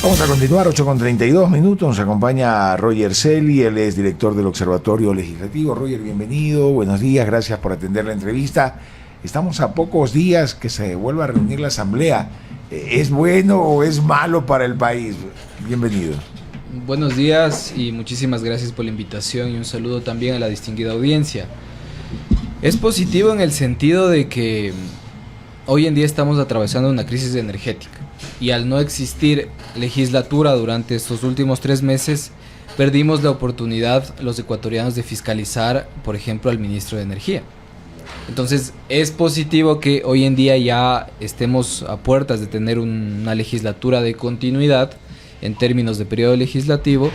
Vamos a continuar, 8:32. Nos acompaña Roger Celi, él es director del Observatorio Legislativo. Roger, bienvenido, buenos días, gracias por atender la entrevista. Estamos a pocos días que se vuelva a reunir la Asamblea. ¿Es bueno o es malo para el país? Bienvenido. Buenos días y muchísimas gracias por la invitación y un saludo también a la distinguida audiencia. Es positivo en el sentido de que hoy en día estamos atravesando una crisis energética y al no existir legislatura durante estos últimos 3 meses, perdimos la oportunidad los ecuatorianos de fiscalizar, por ejemplo, al ministro de Energía. Entonces es positivo que hoy en día ya estemos a puertas de tener una legislatura de continuidad en términos de periodo legislativo,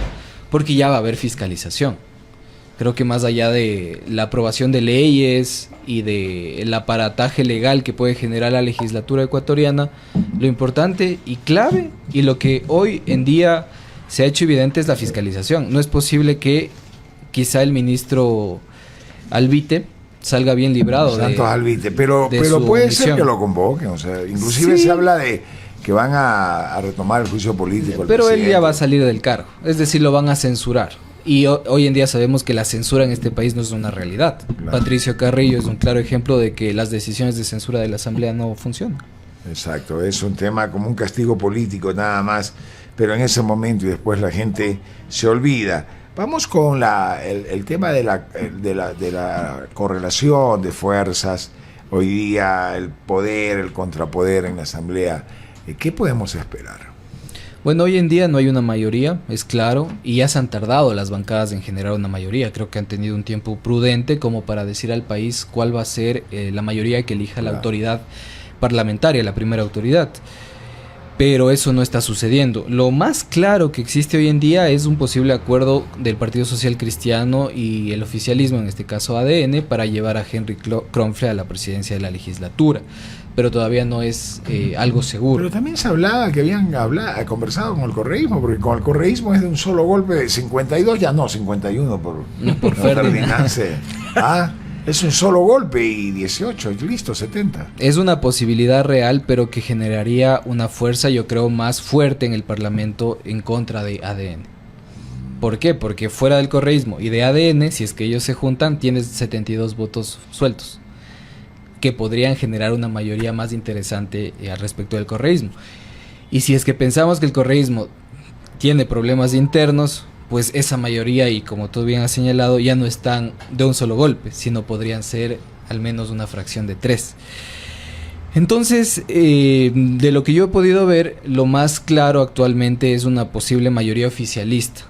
porque ya va a haber fiscalización. Creo que más allá de la aprobación de leyes y del aparataje legal que puede generar la legislatura ecuatoriana, lo importante y clave y lo que hoy en día se ha hecho evidente es la fiscalización. No es posible que quizá el ministro Alvite salga bien librado Santos Alvite, pero puede ser que lo convoquen, o sea, inclusive sí. Se habla de que van a retomar el juicio político. Pero él ya va a salir del cargo, es decir, lo van a censurar. Y hoy en día sabemos que la censura en este país no es una realidad. Claro. Patricio Carrillo es un claro ejemplo de que las decisiones de censura de la Asamblea no funcionan. Exacto, es un tema como un castigo político nada más, pero en ese momento y después la gente se olvida. Vamos con el tema de la correlación de fuerzas, hoy día el poder, el contrapoder en la Asamblea. ¿Qué podemos esperar? Bueno, hoy en día no hay una mayoría, es claro, y ya se han tardado las bancadas en generar una mayoría. Creo que han tenido un tiempo prudente como para decir al país cuál va a ser la mayoría que elija la autoridad parlamentaria, la primera autoridad. Pero eso no está sucediendo. Lo más claro que existe hoy en día es un posible acuerdo del Partido Social Cristiano y el oficialismo, en este caso ADN, para llevar a Henry Kronfle a la presidencia de la legislatura. Pero todavía no es algo seguro. Pero también se hablaba que habían conversado con el correísmo, porque con el correísmo es de un solo golpe de 52, ya no, 51 por Ferdinand. Es un solo golpe y 18, listo, 70. Es una posibilidad real, pero que generaría una fuerza, yo creo, más fuerte en el Parlamento en contra de ADN. ¿Por qué? Porque fuera del correísmo y de ADN, si es que ellos se juntan, tienes 72 votos sueltos, que podrían generar una mayoría más interesante al respecto del correísmo. Y si es que pensamos que el correísmo tiene problemas internos, pues esa mayoría, y como tú bien has señalado, ya no están de un solo golpe, sino podrían ser al menos una fracción de 3. Entonces, de lo que yo he podido ver, lo más claro actualmente es una posible mayoría oficialista,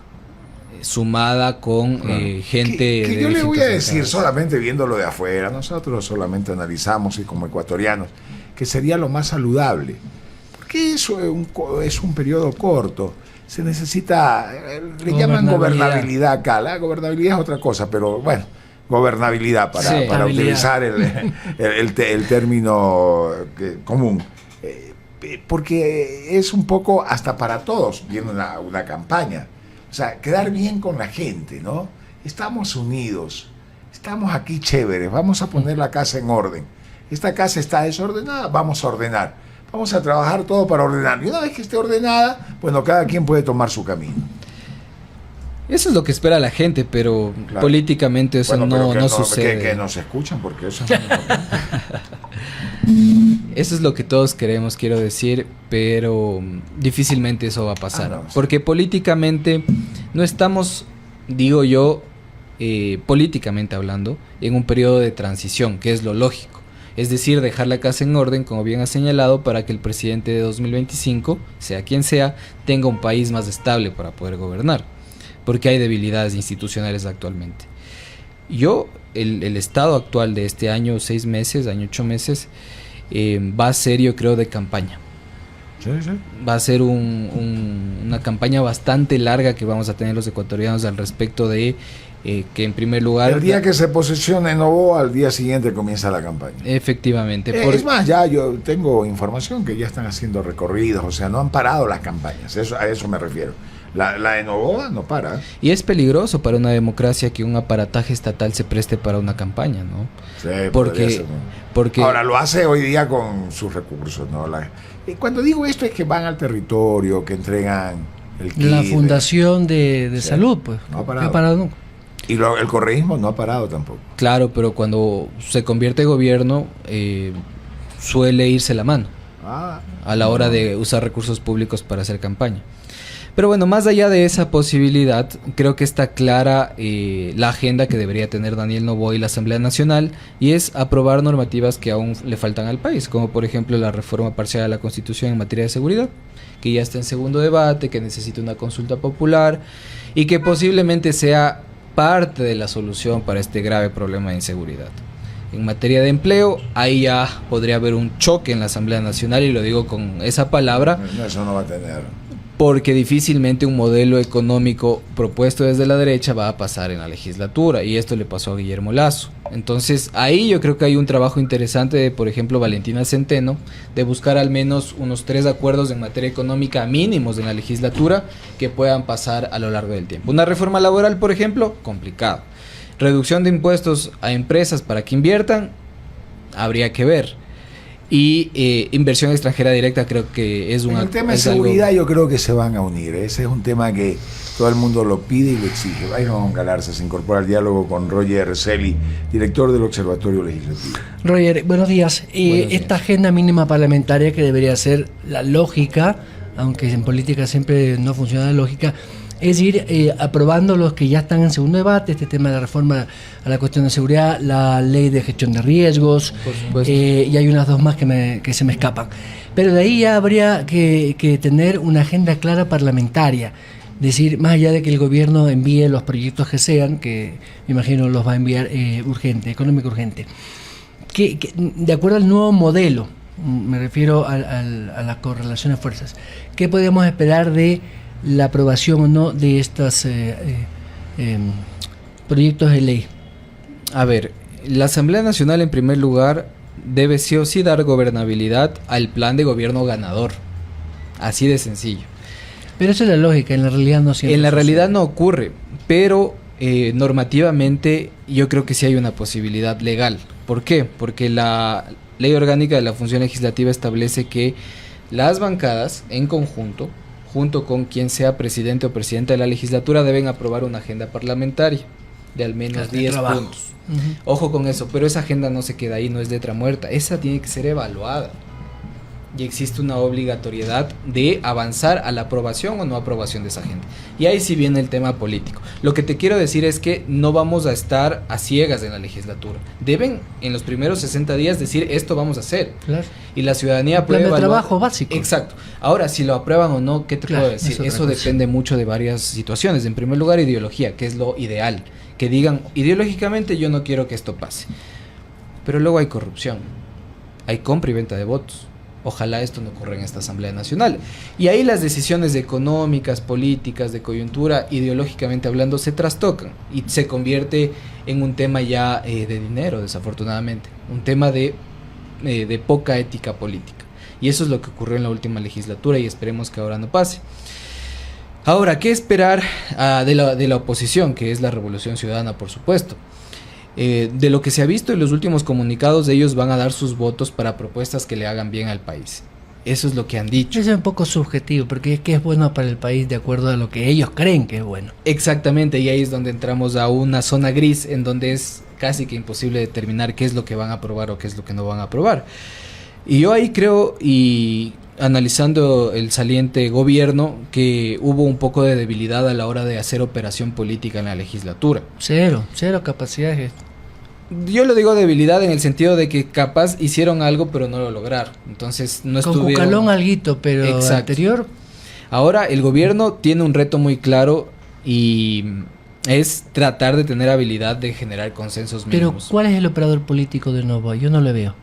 sumada con gente... Que yo le voy a decir, solamente viéndolo de afuera, nosotros solamente analizamos, y como ecuatorianos, que sería lo más saludable, porque eso es un periodo corto. Se necesita, le llaman gobernabilidad acá. La gobernabilidad es otra cosa, pero bueno, gobernabilidad para utilizar el término común. Porque es un poco hasta para todos, viendo una campaña. O sea, quedar bien con la gente, ¿no? Estamos unidos, estamos aquí chéveres, vamos a poner la casa en orden. Esta casa está desordenada, vamos a ordenar. Vamos a trabajar todo para ordenar. Y una vez que esté ordenada, bueno, cada quien puede tomar su camino. Eso es lo que espera la gente, pero claro, políticamente eso no sucede. Que nos escuchan, porque eso es muy importante. Eso es lo que todos queremos, quiero decir, pero difícilmente eso va a pasar. Porque políticamente no estamos, digo yo, políticamente hablando, en un periodo de transición, que es lo lógico. Es decir, dejar la casa en orden, como bien ha señalado, para que el presidente de 2025, sea quien sea, tenga un país más estable para poder gobernar, porque hay debilidades institucionales actualmente. El estado actual de este año 6 meses, año 8 meses, va a ser, yo creo, de campaña. Sí. Va a ser una campaña bastante larga que vamos a tener los ecuatorianos al respecto de que en primer lugar... El día que se posesione Noboa, al día siguiente comienza la campaña. Efectivamente. Es más, ya yo tengo información que ya están haciendo recorridos, o sea, no han parado las campañas, a eso me refiero. La de Novoa no para. Y es peligroso para una democracia que un aparataje estatal se preste para una campaña, ¿no? Sí, porque ahora lo hace hoy día con sus recursos, ¿no? Y cuando digo esto es que van al territorio, que entregan el kit. La Fundación de Salud, pues. No ha parado. parado nunca. Y el correísmo no ha parado tampoco. Claro, pero cuando se convierte en gobierno, suele irse la mano a la hora de usar recursos públicos para hacer campaña. Pero bueno, más allá de esa posibilidad, creo que está clara la agenda que debería tener Daniel Noboa y la Asamblea Nacional, y es aprobar normativas que aún le faltan al país, como por ejemplo la reforma parcial a la Constitución en materia de seguridad, que ya está en segundo debate, que necesita una consulta popular y que posiblemente sea parte de la solución para este grave problema de inseguridad. En materia de empleo, ahí ya podría haber un choque en la Asamblea Nacional, y lo digo con esa palabra. No, eso no va a tener. Porque difícilmente un modelo económico propuesto desde la derecha va a pasar en la legislatura, y esto le pasó a Guillermo Lasso. Entonces ahí yo creo que hay un trabajo interesante de, por ejemplo, Valentina Centeno, de buscar al menos unos 3 acuerdos en materia económica mínimos en la legislatura que puedan pasar a lo largo del tiempo. Una reforma laboral, por ejemplo, complicado. Reducción de impuestos a empresas para que inviertan, habría que ver. Y inversión extranjera directa creo que es un... En el tema de seguridad yo creo que se van a unir. Ese es un tema que todo el mundo lo pide y lo exige. Byron Galarza se incorpora al diálogo con Roger Celi, director del Observatorio Legislativo. Roger, buenos días. Esta agenda mínima parlamentaria, que debería ser la lógica, aunque en política siempre no funciona la lógica, es ir aprobando los que ya están en segundo debate, este tema de la reforma a la cuestión de seguridad, la ley de gestión de riesgos, y hay unas 2 más que se me escapan. Pero de ahí ya habría que tener una agenda clara parlamentaria, decir, más allá de que el gobierno envíe los proyectos que sean, que me imagino los va a enviar económico urgente, que de acuerdo al nuevo modelo, me refiero a la correlación de fuerzas, ¿qué podemos esperar de la aprobación o no de estos proyectos de ley? A ver, la Asamblea Nacional en primer lugar debe sí o sí dar gobernabilidad al plan de gobierno ganador, así de sencillo. Pero esa es la lógica, en la realidad no siempre. En la realidad no ocurre, pero normativamente yo creo que sí hay una posibilidad legal. ¿Por qué? Porque la Ley Orgánica de la Función Legislativa establece que las bancadas en conjunto, junto con quien sea presidente o presidenta de la legislatura, deben aprobar una agenda parlamentaria de al menos 10 puntos. Ojo con eso, pero esa agenda no se queda ahí, no es letra muerta, esa tiene que ser evaluada. Y existe una obligatoriedad de avanzar a la aprobación o no aprobación de esa agenda. Y ahí sí viene el tema político. Lo que te quiero decir es que no vamos a estar a ciegas en la legislatura. Deben en los primeros 60 días decir esto vamos a hacer. Claro. Y la ciudadanía puede evaluar. Trabajo básico. Exacto. Ahora, si lo aprueban o no, ¿qué te puedo decir? Eso depende mucho de varias situaciones. En primer lugar, ideología, que es lo ideal. Que digan, ideológicamente yo no quiero que esto pase. Pero luego hay corrupción. Hay compra y venta de votos. Ojalá esto no ocurra en esta Asamblea Nacional. Y ahí las decisiones económicas, políticas, de coyuntura, ideológicamente hablando, se trastocan y se convierte en un tema ya de dinero, desafortunadamente. Un tema de poca ética política. Y eso es lo que ocurrió en la última legislatura y esperemos que ahora no pase. Ahora, ¿qué esperar de la oposición, que es la Revolución Ciudadana, por supuesto? De lo que se ha visto en los últimos comunicados, ellos van a dar sus votos para propuestas que le hagan bien al país. Eso es lo que han dicho. Eso es un poco subjetivo, porque es que es bueno para el país de acuerdo a lo que ellos creen que es bueno. Exactamente, y ahí es donde entramos a una zona gris en donde es casi que imposible determinar qué es lo que van a aprobar o qué es lo que no van a aprobar. Y yo ahí creo, y analizando el saliente gobierno, que hubo un poco de debilidad a la hora de hacer operación política en la legislatura. Cero capacidades. Yo lo digo debilidad en el sentido de que capaz hicieron algo pero no lo lograron. Entonces no estuvieron... Con Cucalón alguito, pero exacto. Anterior... Ahora el gobierno tiene un reto muy claro y es tratar de tener habilidad de generar consensos mínimos. Pero ¿cuál es el operador político de Novoa? Yo no le veo.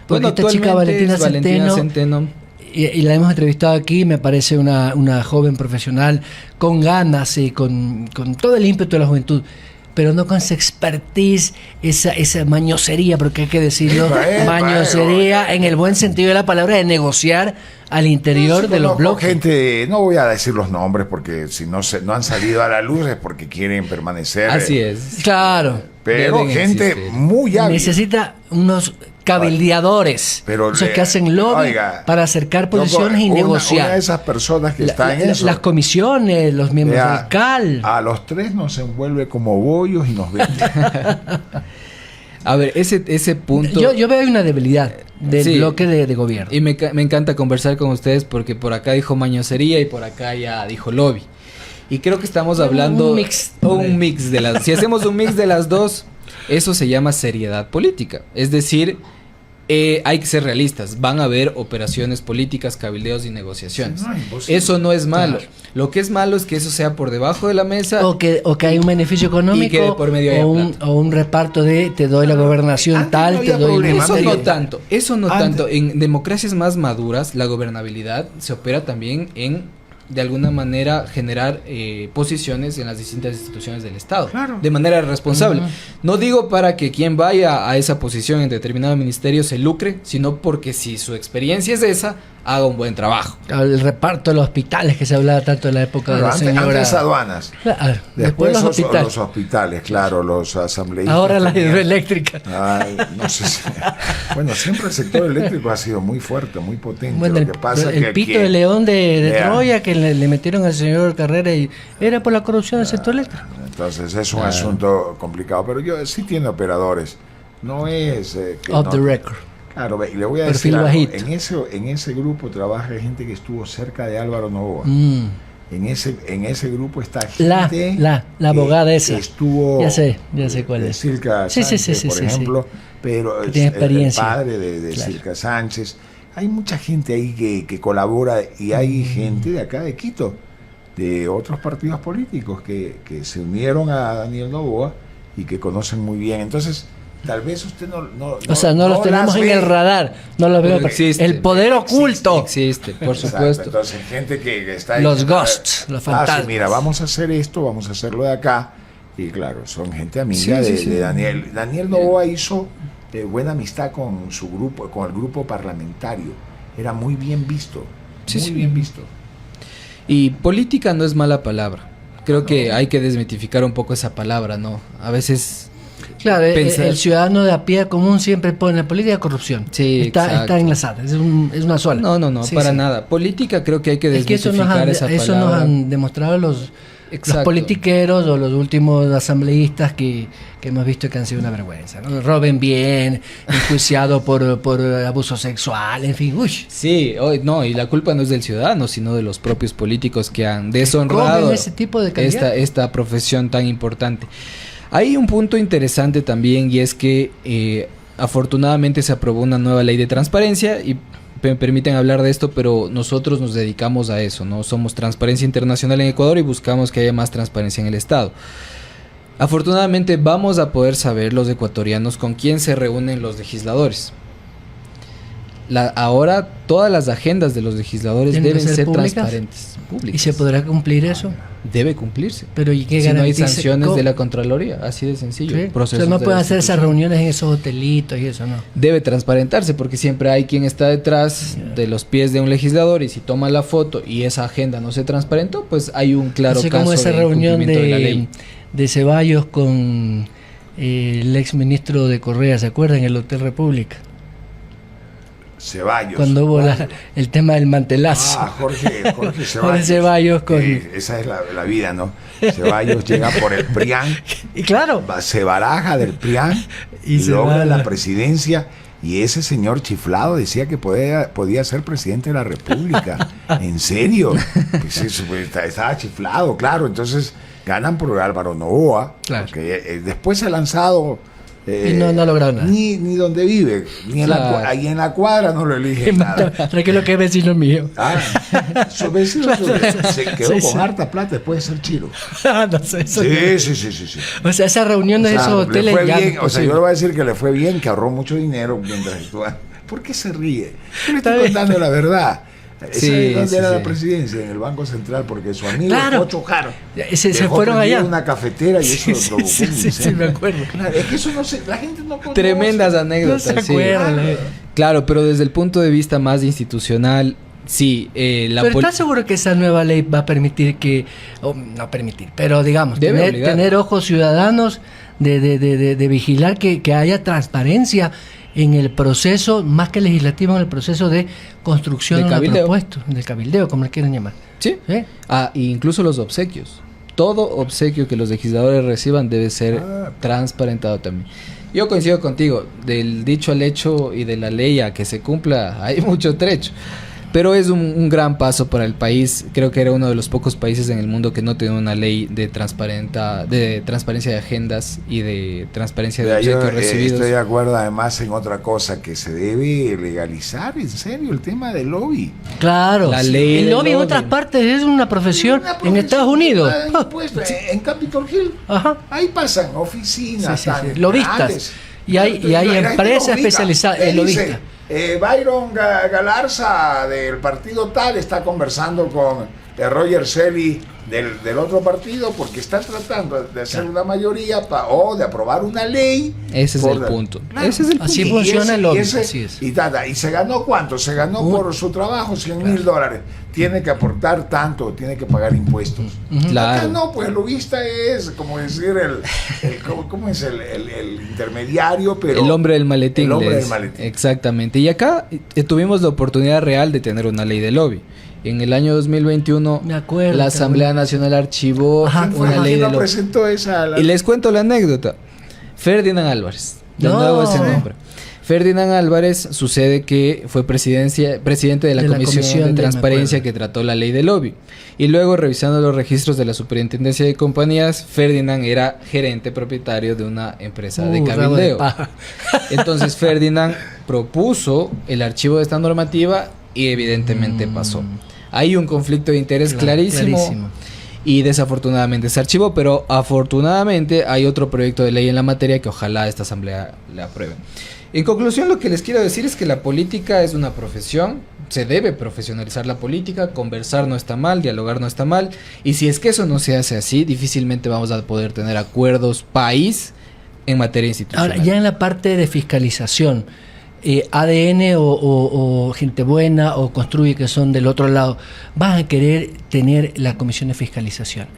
Porque bueno, esta chica Valentina Centeno y la hemos entrevistado aquí, me parece una joven profesional con ganas y con todo el ímpetu de la juventud. pero no con esa expertise, esa mañosería, porque hay que decirlo, mañosería en el buen sentido de la palabra, de negociar al interior de los bloques. Gente, no voy a decir los nombres porque si no han salido a la luz es porque quieren permanecer. Así es. Claro. Pero gente existir. muy hábil. Necesita unos cabildeadores, pero esos que hacen lobby para acercar posiciones y negociar. Una de esas personas que está en eso. Las comisiones, los miembros del CAL. A los tres nos envuelve como bollos y nos vende. A ver, ese punto... Yo veo una debilidad del bloque de gobierno. Y me encanta conversar con ustedes porque por acá dijo mañosería y por acá ya dijo lobby. Y creo que estamos hablando... Un mix de las... Si hacemos un mix de las dos, eso se llama seriedad política. Es decir, hay que ser realistas. Van a haber operaciones políticas, cabildeos y negociaciones. Eso no es malo. Claro. Lo que es malo es que eso sea por debajo de la mesa. O que hay un beneficio económico. Y que de por medio haya plata. O un reparto de te doy la gobernación tal, te doy el Eso no tanto. En democracias más maduras, la gobernabilidad se opera también en... de alguna manera generar posiciones en las distintas instituciones del Estado, claro, de manera responsable. No digo para que quien vaya a esa posición en determinado ministerio se lucre, sino porque si su experiencia es esa, haga un buen trabajo. El reparto de los hospitales que se hablaba tanto en la época de la señora... Antes aduanas, claro, después los hospitales, claro, los asambleístas. Ahora la hidroeléctrica. No sé si... Bueno, siempre el sector eléctrico ha sido muy fuerte, muy potente. Bueno, Lo que pasa el que pito de león de Troya que le metieron al señor Carrera y era por la corrupción del sector eléctrico. Entonces es un asunto complicado, pero yo sí tiene operadores. No es... Off the record. Claro, y le voy a decir algo. En ese grupo trabaja gente que estuvo cerca de Álvaro Noboa. En ese grupo está gente la abogada esa que estuvo, ya sé cuál es, Silca Sánchez, por ejemplo, pero el padre de claro, Silca Sánchez. Hay mucha gente ahí que colabora y hay gente de acá de Quito, de otros partidos políticos que se unieron a Daniel Noboa y que conocen muy bien. Entonces, tal vez usted no los tenemos en el radar, no los veo. Existe, el poder oculto existe, por supuesto. Entonces, gente que está ahí, los ghosts, los fantasmas. Sí, mira, vamos a hacer esto, vamos a hacerlo de acá. Y claro, son gente amiga de Daniel. Daniel Noboa hizo buena amistad con su grupo, con el grupo parlamentario. Era muy bien visto, bien visto. Y política no es mala palabra. Creo que hay que desmitificar un poco esa palabra, ¿no? A veces... Claro, el ciudadano de a pie común siempre pone la política corrupción. Sí, está enlazada, es una sola. No, para nada. Política creo que hay que desmitificar esa palabra. Eso nos han demostrado los politiqueros o los últimos asambleístas que hemos visto que han sido una vergüenza, ¿no? Roben bien, enjuiciado por abuso sexual, en fin. Uy. Sí, y la culpa no es del ciudadano, sino de los propios políticos que han deshonrado ese tipo de esta profesión tan importante. Hay un punto interesante también y es que afortunadamente se aprobó una nueva ley de transparencia y me permiten hablar de esto, pero nosotros nos dedicamos a eso, ¿no? Somos Transparencia Internacional en Ecuador y buscamos que haya más transparencia en el Estado. Afortunadamente vamos a poder saber los ecuatorianos con quién se reúnen los legisladores. Ahora todas las agendas de los legisladores deben ser transparentes, públicas. ¿Y se podrá cumplir eso? Debe cumplirse. Pero ¿y qué si no hay sanciones de la Contraloría? Así de sencillo. ¿Sí? O sea, no pueden hacer esas reuniones en esos hotelitos y eso, ¿no? Debe transparentarse porque siempre hay quien está detrás de los pies de un legislador y si toma la foto y esa agenda no se transparentó, pues hay un claro caso como esa de reunión incumplimiento de la ley. De Ceballos con el ex ministro de Correa, ¿se acuerdan? En el Hotel República. Ceballos. Cuando hubo el tema del mantelazo. Jorge Ceballos. Jorge Ceballos con... esa es la vida, ¿no? Ceballos llega por el PRIAN. Y claro. Se baraja del PRIAN y logra la presidencia. Y ese señor chiflado decía que podía ser presidente de la República. ¿En serio? Pues estaba chiflado, claro. Entonces ganan por Álvaro Noboa. Claro. Porque después se ha lanzado... y no ha logrado nada. Ni donde vive, ni ahí en la cuadra no lo eligen nada. Tranquilo que es vecino mío. Su vecino se quedó con harta plata después de ser chilo. No sé, eso sí. O sea, esas reuniones de esos hoteles ya bien, yo le voy a decir que le fue bien, que ahorró mucho dinero mientras estuvo. ¿Por qué se ríe? Yo le estoy contando la verdad. ¿Dónde era la presidencia? En el Banco Central, porque su amigo Pocho Jaro se fueron allá. Una cafetera y eso lo provocó. Sí, me acuerdo. Claro, es que eso no la gente no conoce. Tremendas anécdotas. No se acuerdan. Claro, pero desde el punto de vista más institucional, sí. Pero ¿estás seguro que esa nueva ley va a permitir no permitir, pero digamos, tener ojos ciudadanos de vigilar que haya transparencia en el proceso, más que legislativo, en el proceso de construcción de una propuesta, del cabildeo, como le quieran llamar? Sí. Incluso los obsequios. Todo obsequio que los legisladores reciban debe ser transparentado también. Yo coincido contigo, del dicho al hecho y de la ley a que se cumpla hay mucho trecho. Pero es un gran paso para el país. Creo que era uno de los pocos países en el mundo que no tenía una ley de transparencia de agendas y de transparencia de objetos recibidos. Estoy de acuerdo además en otra cosa, que se debe legalizar en serio el tema del lobby. Claro, la ley el lobby en otras partes es una profesión, en Estados Unidos. En Capitol Hill, ahí pasan oficinas, lobistas. Y hay empresas especializadas en lobistas. Byron Galarza del partido tal está conversando con Roger Selly del otro partido porque están tratando de hacer una mayoría o de aprobar una ley. Ese es el punto. Claro, ese es el punto. Así funciona el lobby. Y se ganó ¿cuánto? Se ganó por su trabajo $100,000. Tiene que aportar tanto, tiene que pagar impuestos. Claro. Acá no, pues el lobista es como decir ¿cómo es el intermediario? Pero el hombre del maletín. El hombre del maletín. Exactamente. Y acá tuvimos la oportunidad real de tener una ley de lobby. En el año 2021, la Asamblea Nacional archivó una ley de lobby. Presentó y les cuento la anécdota. Ferdinand Álvarez. De nuevo ese nombre. Ferdinand Álvarez sucede que fue presidente de la Comisión de Transparencia que trató la ley de lobby. Y luego, revisando los registros de la Superintendencia de Compañías, Ferdinand era gerente propietario de una empresa de cabildeo. Entonces Ferdinand propuso el archivo de esta normativa y evidentemente pasó. Hay un conflicto de interés clarísimo. Y desafortunadamente se archivó, pero afortunadamente hay otro proyecto de ley en la materia que ojalá esta asamblea le apruebe. En conclusión, lo que les quiero decir es que la política es una profesión, se debe profesionalizar la política, conversar no está mal, dialogar no está mal, y si es que eso no se hace así, difícilmente vamos a poder tener acuerdos país en materia institucional. Ahora, ya en la parte de fiscalización, ADN o Gente Buena o Construye, que son del otro lado, van a querer tener la comisión de fiscalización,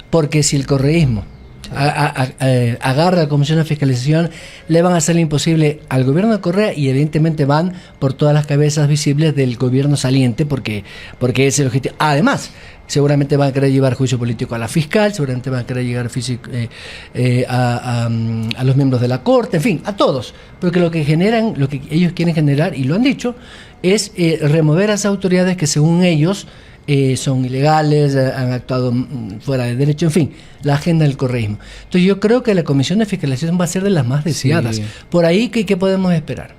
porque si el correísmo agarra la comisión de fiscalización, le van a hacer imposible al gobierno de Correa, y evidentemente van por todas las cabezas visibles del gobierno saliente, porque es el objetivo. Además, seguramente van a querer llevar juicio político a la fiscal, seguramente van a querer llevar a los miembros de la corte, en fin, a todos, porque lo que ellos quieren generar, y lo han dicho, es remover a esas autoridades que según ellos son ilegales, han actuado fuera de derecho, en fin, la agenda del correísmo. Entonces yo creo que la comisión de fiscalización va a ser de las más deseadas. Sí. Por ahí, ¿qué podemos esperar?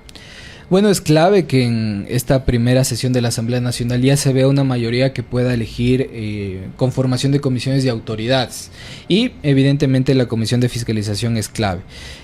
Bueno, es clave que en esta primera sesión de la Asamblea Nacional ya se vea una mayoría que pueda elegir conformación de comisiones y autoridades. Y evidentemente la comisión de fiscalización es clave.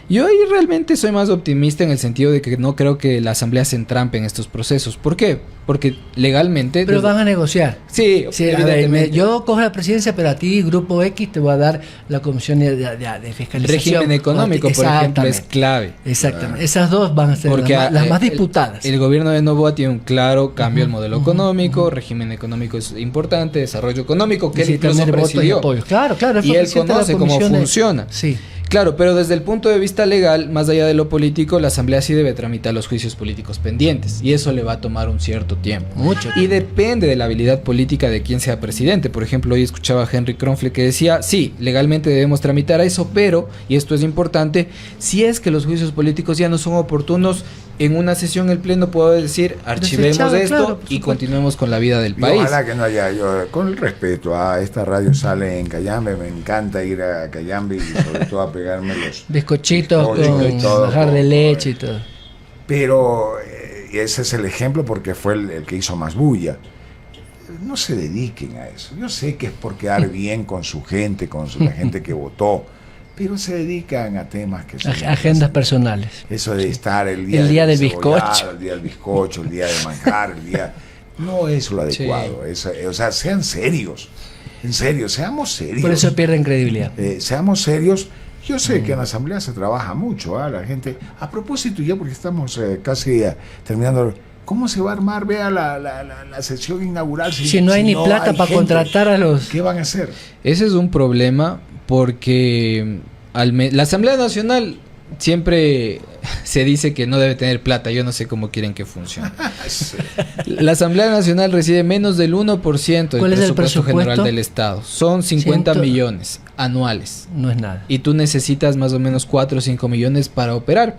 Yo ahí realmente soy más optimista en el sentido de que no creo que la Asamblea se entrampe en estos procesos. ¿Por qué? Porque legalmente... Pero van a negociar. Sí, evidentemente. Yo cojo la presidencia, pero a ti, Grupo X, te voy a dar la comisión de fiscalización. Régimen económico, por ejemplo, es clave. Exactamente. Esas dos van a ser las más disputadas. El gobierno de Noboa tiene un claro cambio al modelo económico, régimen económico es importante, desarrollo económico, que él incluso presidió. Claro, y él conoce cómo funciona. Sí. Claro, pero desde el punto de vista legal, más allá de lo político, la Asamblea sí debe tramitar los juicios políticos pendientes, y eso le va a tomar un cierto tiempo. Mucho tiempo. Y depende de la habilidad política de quien sea presidente. Por ejemplo, hoy escuchaba a Henry Kronfle que decía, sí, legalmente debemos tramitar eso, pero, y esto es importante, si es que los juicios políticos ya no son oportunos, en una sesión el Pleno puedo decir, archivemos esto y continuemos con la vida del país. Ojalá que no haya, yo con el respeto a esta radio sale en Cayambe, me encanta ir a Cayambe y sobre todo a pegarme los bizcochitos con bajar de leche y todo. Pero ese es el ejemplo porque fue el que hizo más bulla. No se dediquen a eso. Yo sé que es por quedar bien con su gente, la gente que votó, pero se dedican a temas que son agendas personales. Eso de estar el día del bizcocho, el día del bizcocho, el día del manjar, el día... no es lo adecuado. O sea, sean serios. En serio, seamos serios. Por eso pierden credibilidad. Seamos serios. Yo sé que en la Asamblea se trabaja mucho, la gente. A propósito, ya porque estamos casi terminando, ¿cómo se va a armar? Vea la sesión inaugural. Si no hay ni plata para contratar a los... ¿Qué van a hacer? Ese es un problema porque la Asamblea Nacional siempre se dice que no debe tener plata. Yo no sé cómo quieren que funcione. Sí. La Asamblea Nacional recibe menos del 1% del ¿Cuál es el presupuesto general presupuesto? del Estado. Son 50 millones anuales. No es nada. Y tú necesitas más o menos 4 o 5 millones para operar.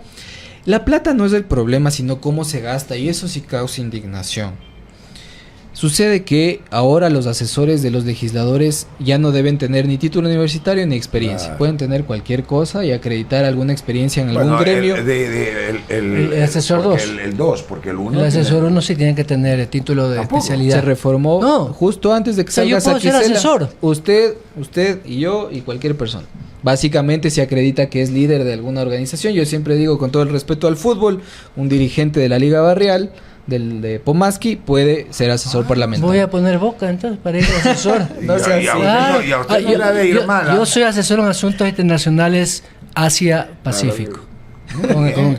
La plata no es el problema, sino cómo se gasta, y eso sí causa indignación. Sucede que ahora los asesores de los legisladores ya no deben tener ni título universitario ni experiencia. Claro. Pueden tener cualquier cosa y acreditar alguna experiencia en algún gremio. El asesor 2. El 2, porque el 1. El asesor 1 sí tiene que tener el título de Tampoco. especialidad. Se reformó No. justo antes de que O sea, yo salgas puedo a ser Quisela. asesor. Usted y yo y cualquier persona. Básicamente se acredita que es líder de alguna organización. Yo siempre digo, con todo el respeto al fútbol, un dirigente de la Liga Barrial, de Pomaski, puede ser asesor parlamentario. Voy a poner boca entonces para ir de asesor. No sea así. Y a usted no era de ir mal, yo soy asesor en asuntos internacionales Asia-Pacífico.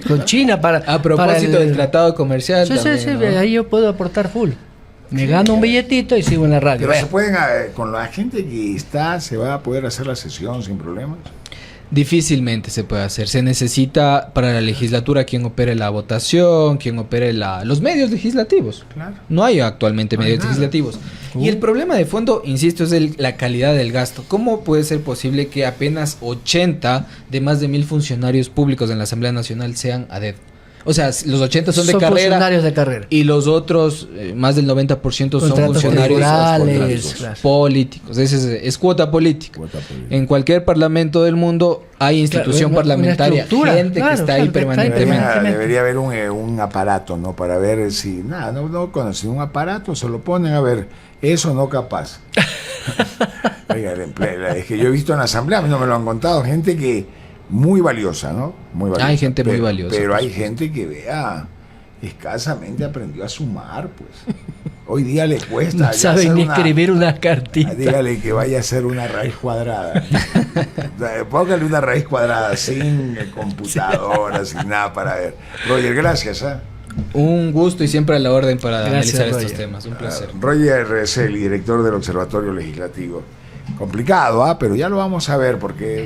Con China para... A propósito para del tratado comercial. Sí, también, sí, ¿no? ahí yo puedo aportar full. Me gano un billetito y sigo en la radio. Pero Vea. se pueden, con la gente que está, se va a poder hacer la sesión sin problemas. Difícilmente se puede hacer. Se necesita para la legislatura quien opere la votación, quien opere los medios legislativos. Claro. No hay actualmente No hay medios nada. legislativos. Y el problema de fondo, insisto, es la calidad del gasto. ¿Cómo puede ser posible que apenas 80 de más de 1000 funcionarios públicos en la Asamblea Nacional sean a dedo? O sea, los 80 son de carrera funcionarios de carrera. y los otros, más del 90% son Contratos funcionarios temporales, claro. políticos. Es cuota política. Cuota política. En cualquier parlamento del mundo hay institución Claro, una parlamentaria, estructura, gente claro, que está claro, ahí que está ahí permanentemente. permanentemente. Debería haber un aparato, ¿no? Para ver si, no conocen un aparato, se lo ponen a ver, eso no capaz. Oiga, es que yo he visto en la asamblea, a mí no me lo han contado, gente que muy valiosa, ¿no? Muy valiosa. Hay gente muy valiosa, Pero por hay gente que, vea, escasamente aprendió a sumar, pues. Hoy día le cuesta. No ya saben hacer ni escribir una cartita. Dígale que vaya a hacer una raíz cuadrada. Póngale una raíz cuadrada sin computadora, sin nada para ver. Roger, gracias. Un gusto y siempre a la orden para Gracias, analizar Roger. estos temas. Un placer. Roger Celi, director del Observatorio Legislativo. Complicado, pero ya lo vamos a ver porque